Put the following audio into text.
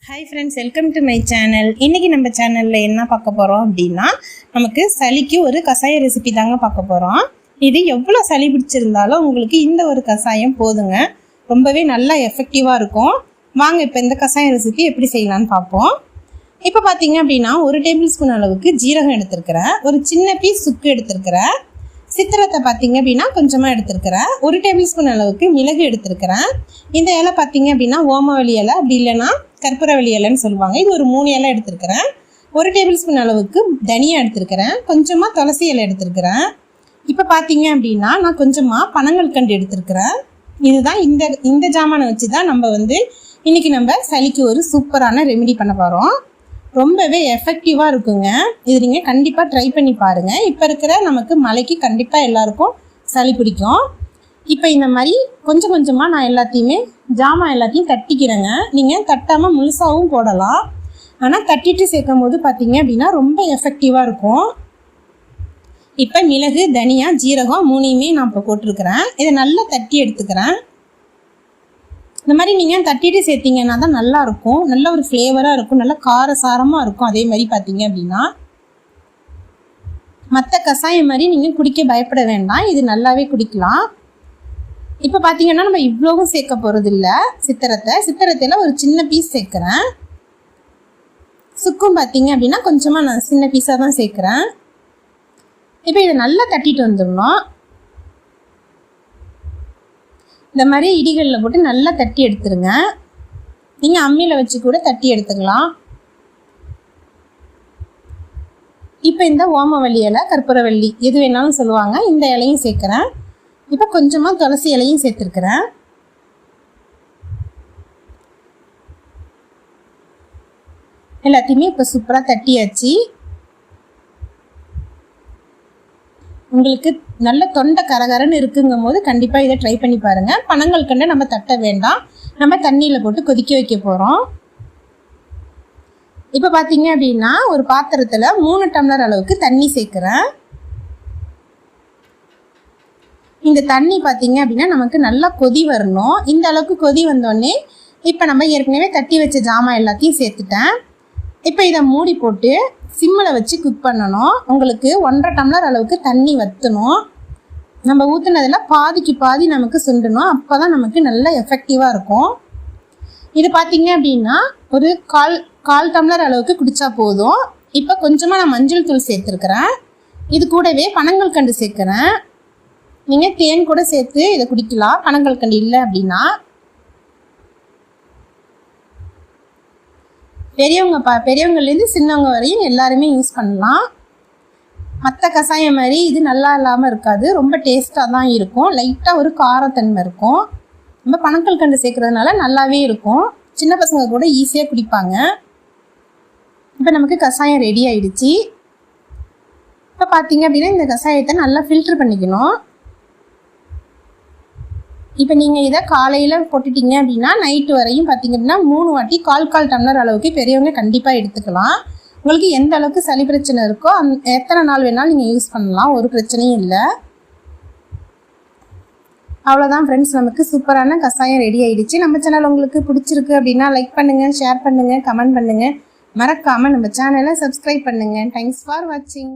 High friends welcome to my channel. इनकी நம்ம சேனல்ல என்ன பார்க்க போறோம் அப்படினா நமக்கு சளிக்கு ஒரு கசாய ரெசிபி தாங்க பார்க்க போறோம்। இது எவ்வளவு சளி பிடிச்சிருந்தாலும் உங்களுக்கு இந்த ஒரு கசாயம் போதுங்க, ரொம்பவே நல்லா எஃபெக்டிவா இருக்கும்। வாங்க இப்போ இந்த கசாய ரெசிபி எப்படி செய்யலாம்னு பாப்போம்। இப்போ பாத்தீங்க அப்படினா 1 டேபிள்ஸ்பூன் அளவுக்கு ஜீரகம் எடுத்துக்கறேன், ஒரு சின்ன பீஸ் சுக்கு எடுத்துக்கறேன், சித்திரத்தை பாத்தீங்க அப்படினா கொஞ்சமா எடுத்துக்கறேன், 1 டேபிள்ஸ்பூன் அளவுக்கு மிளகு எடுத்துக்கறேன்। இந்த இலை பாத்தீங்க அப்படினா ஓமவல்லி இலை அப்படி இல்லனா கற்பூரவள்ளி இலைன்னு சொல்லுவாங்க, இது ஒரு 3 இலை எடுத்துக்கறேன்। 1 டேபிள்ஸ்பூன் அளவுக்கு தனியா எடுத்துக்கறேன், கொஞ்சமா துளசி இலை எடுத்துக்கறேன்। இப்போ பாத்தீங்க அப்படினா நான் கொஞ்சமா பனங்கல்கண்டு எடுத்துக்கறேன்। இதுதான் இந்த ஜாமானை வச்சு தான் நம்ம இன்னைக்கு நம்ம சளிக்கு ஒரு சூப்பரான ரெமெடி பண்ண போறோம்। ரொம்பவே எஃபெக்டிவா இருக்குங்க, இது நீங்க கண்டிப்பா ட்ரை பண்ணி பாருங்க। இப்போ இருக்கிற நமக்கு மழைக்கு கண்டிப்பா எல்லாருக்கும் சளி பிடிக்கும்। இப்போ இந்த மாதிரி கொஞ்சம் கொஞ்சமாக நான் எல்லாத்தையும் தட்டிக்கிறேங்க। நீங்கள் தட்டாமல் முழுசாகவும் போடலாம், ஆனால் தட்டிட்டு சேர்க்கும் போது பார்த்தீங்க அப்படின்னா ரொம்ப எஃபெக்டிவாக இருக்கும்। இப்போ மிளகு தனியா ஜீரகம் 3யுமே நான் இப்போ போட்டிருக்கிறேன், இதை நல்லா தட்டி எடுத்துக்கிறேன்। இந்த மாதிரி நீங்கள் தட்டிட்டு சேர்த்திங்கன்னா தான் நல்லாயிருக்கும், நல்ல ஒரு ஃப்ளேவராக இருக்கும், நல்ல காரசாரமாக இருக்கும்। அதே மாதிரி பார்த்தீங்க அப்படின்னா மற்ற கசாயம் மாதிரி நீங்கள் குடிக்க பயப்பட வேண்டாம், இது நல்லாவே குடிக்கலாம்। இப்போ பார்த்தீங்கன்னா நம்ம இவ்வளவும் சேர்க்க போகிறது இல்லை, சித்திரத்தில் ஒரு சின்ன பீஸ் சேர்க்குறேன், சுக்கும் பார்த்தீங்க அப்படின்னா கொஞ்சமாக நான் சின்ன பீஸாக தான் சேர்க்குறேன்। இப்போ இதை நல்லா தட்டிட்டு வந்துடணும், இந்த மாதிரி இடிகளில் போட்டு நல்லா தட்டி எடுத்துருங்க, நீங்கள் அம்மியில் வச்சு கூட தட்டி எடுத்துக்கலாம்। இப்போ இந்த ஓமவல்லி இலை கற்பூரவள்ளி எது வேணாலும் சொல்லுவாங்க, இந்த இலையும் சேர்க்குறேன்। இப்போ கொஞ்சமாக துளசி இலையும் சேர்த்துருக்கிறேன்। எல்லாத்தையுமே இப்போ சூப்பராக தட்டியாச்சு। உங்களுக்கு நல்ல தொண்டை கரகரன்னு இருக்குங்கும் போது கண்டிப்பாக இதை ட்ரை பண்ணி பாருங்கள்। பனங்கல்கண்டை நம்ம தட்ட வேண்டாம், நம்ம தண்ணியில் போட்டு கொதிக்க வைக்க போகிறோம்। இப்போ பார்த்தீங்க அப்படின்னா ஒரு பாத்திரத்தில் 3 டம்ளர் அளவுக்கு தண்ணி சேர்க்குறேன்। இந்த தண்ணி பார்த்தீங்க அப்படின்னா நமக்கு நல்லா கொதி வரணும், இந்த அளவுக்கு கொதி வந்தோடனே இப்போ நம்ம ஏற்கனவே தட்டி வச்ச ஜாமான் எல்லாத்தையும் சேர்த்துட்டேன்। இப்போ இதை மூடி போட்டு சிம்மில் வச்சு குக் பண்ணணும்। உங்களுக்கு 1.5 டம்ளர் அளவுக்கு தண்ணி வற்றணும், நம்ம ஊற்றுனதில் பாதிக்கு பாதி நமக்கு சுண்டணும், அப்போ தான் நமக்கு நல்லா எஃபெக்டிவாக இருக்கும்। இது பார்த்தீங்க அப்படின்னா ஒரு கால் டம்ளர் அளவுக்கு குடித்தா போதும்। இப்போ கொஞ்சமாக நான் மஞ்சள் தூள் சேர்த்துருக்குறேன், இது கூடவே பனங்கல்கண்டு சேர்க்குறேன், நீங்கள் தேன் கூட சேர்த்து இதை குடிக்கலாம் பனங்கல்கண்டு இல்லை அப்படின்னா। பெரியவங்கலேருந்து சின்னவங்க வரையும் எல்லாருமே யூஸ் பண்ணலாம்। மற்ற கசாயம் மாதிரி இது நல்லா இல்லாமல் இருக்காது, ரொம்ப டேஸ்ட்டாக தான் இருக்கும், லைட்டாக ஒரு காரத்தன்மை இருக்கும், நம்ம பனங்கல்கண்டு சேர்க்குறதுனால நல்லாவே இருக்கும், சின்ன பசங்க கூட ஈஸியாக குடிப்பாங்க। இப்போ நமக்கு கசாயம் ரெடி ஆயிடுச்சு। இப்போ பார்த்தீங்க அப்படின்னா இந்த கசாயத்தை நல்லா ஃபில்ட்ரு பண்ணிக்கணும்। இப்போ நீங்கள் இதை காலையில் போட்டுட்டீங்க அப்படின்னா நைட்டு வரையும் பார்த்தீங்க அப்படின்னா 3 வாட்டி கால் டம்ளர் அளவுக்கு பெரியவங்க கண்டிப்பாக எடுத்துக்கலாம்। உங்களுக்கு எந்த அளவுக்கு சளி பிரச்சனை இருக்கோ எத்தனை நாள் வேணாலும் நீங்கள் யூஸ் பண்ணலாம், ஒரு பிரச்சனையும் இல்லை। அவ்வளோதான் ஃப்ரெண்ட்ஸ், நமக்கு சூப்பரான கசாயம் ரெடி ஆகிடுச்சு। நம்ம சேனல் உங்களுக்கு பிடிச்சிருக்கு அப்படின்னா லைக் பண்ணுங்கள், ஷேர் பண்ணுங்கள், கமெண்ட் பண்ணுங்கள், மறக்காமல் நம்ம சேனலை சப்ஸ்கிரைப் பண்ணுங்கள்। தேங்க்ஸ் ஃபார் வாட்சிங்।